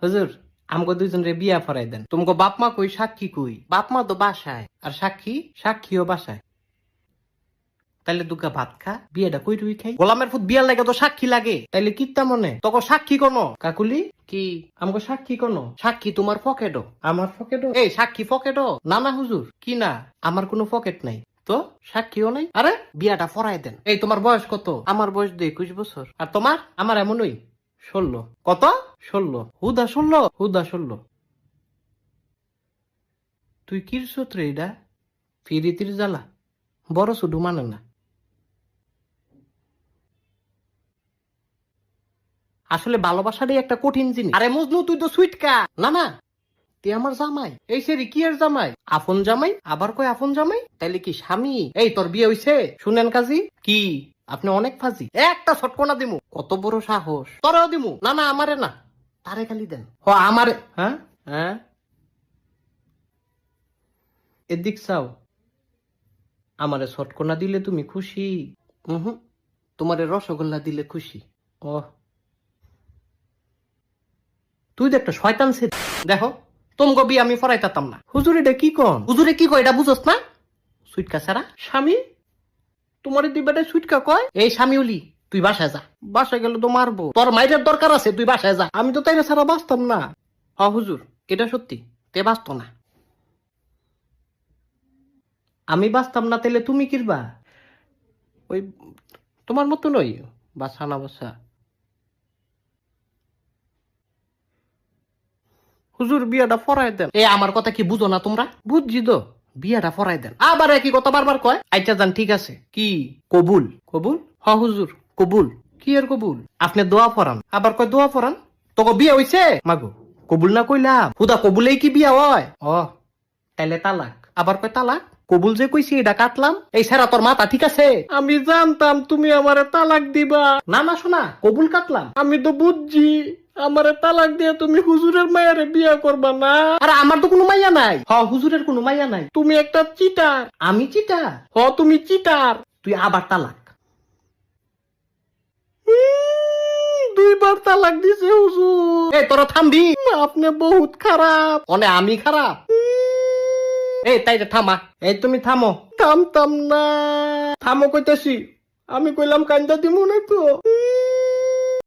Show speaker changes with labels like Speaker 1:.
Speaker 1: হুজুর আমগো দুইজন রে বিয়া ফরাই দেন। তোমাকে বাপ মা কই, সাক্ষী কই? বাপ মা তো বাসায়, আর সাক্ষীও বাসায়। তাইলে দুগা ভাত খা, বিয়েটা কই রুই খাই। গোলামের ফুট বিয়ার লাগে তো সাক্ষী লাগে, তাইলে কিত্তা মনে তোকে সাক্ষী কোনো? কাকুলি কি আমগো সাক্ষী কোনো? সাক্ষী তোমার পকেটও, আমার পকেটও। এই সাক্ষী পকেটও না? না হুজুর, কি না? আমার কোনো পকেট নাই তো, সাক্ষীও নাই। আরে বিয়াটা ফরাই দেন। এই তোমার বয়স কত? আমার বয়স 21 বছর। আর তোমার? আমার এমনই 16। কত? 16। হুদা 16? হুদা 16। তুই কির সূত্রে এটা? ফিরিতির জ্বালা বড় শুধু মানে না। আসলে ভালোবাসাটাই একটা কঠিন জিনিস। আরে মজনু তুই তো সুইটকা। না না, তুই আমার জামাই। এই সেরি কি এর জামাই? আপন জামাই? আবার কই আপন জামাই? তাইলে কি স্বামী? এই তোর বিয়ে হইছে? শুনেন কাজী কি আপনি অনেক ফাজি। একটা ছটকনা দিমু। কত বড় সাহস! তোরাও দিমু। না না, আমারে না, তারে খালি দেন। হ আমারে। হ্যাঁ হ্যাঁ, এদিক চাও। আমারে ছটকনা দিলে তুমি খুশি? হুম, তোমারে রসগোল্লা দিলে খুশি। ও, তুই তো একটা শয়তান ছে। দেখো তোমগো বিয়ে আমি ফরাইতাম না। হুজুর এটা কি কন? হুজুরে কি কয় এটা বুঝোস না? সুইটকা ছাড়া স্বামী? তোমার দুই বেটায় সুইটকা কয়? এই স্বামীউলি, তুই বাসায় যা। বাসায় গেলে তো মারবো। তোর মাইরের দরকার আছে, তুই বাসায় যা। আমি তো তাইলে ছাড়া বাঁচতাম না। হ হুজুর, এটা সত্যি, তে বাঁচত না। আমি বাঁচতাম না তাইলে তুমি কিরবা? ওই তোমার মতো নই, বাসা না বাসা। হুজুর বিয়াটা ফরাই দেন। এ আমার কথা কি বুঝো না তোমরা? বুঝছি তো, বিয়াটা ফরাই দেন। আবার একই কথা বারবার কয়। আচ্ছা যান, ঠিক আছে। কি কবুল? কবুল? হ হুজুর কবুল। কি এর কবুল? আপনি দোয়া পড়ান, আবার কয় দোয়া পড়ান। তোকে বিয়ে হইছে? মাগো কবুল না কইলাম, হুদা কবুলেই কি বিয়া হয়? ও তাইলে তালাক। আবার কয় তালাক। কবুল যে কইছি এটা কাটলাম। এই সেরা তোর মাথা ঠিক আছে? আমি জানতাম তুমি আমারে তালাক দিবা। না না শোনা, কবুল কাটলাম। আমি তো বুঝছি আমারে তালাক দিয়ে তুমি হুজুরের মায়ারে বিয়া করবা না। আরে আমার তো কোনো মাইয়া নাই। হ হুজুরের কোনো মাইয়া নাই। তুমি একটা চিটার। আমি চিটার? হ তুমি চিটার। তুই আবার তালাক। দুইবার তালাক দিছে হুজুর। এ তোরা থামবি? আপনি বহুত খারাপ। অনে আমি খারাপ? এই তাই থামা। এই তুমি থামো। থামতাম না। থামো কইতেছি। আমি কইলাম কান্দা দিমু না তো।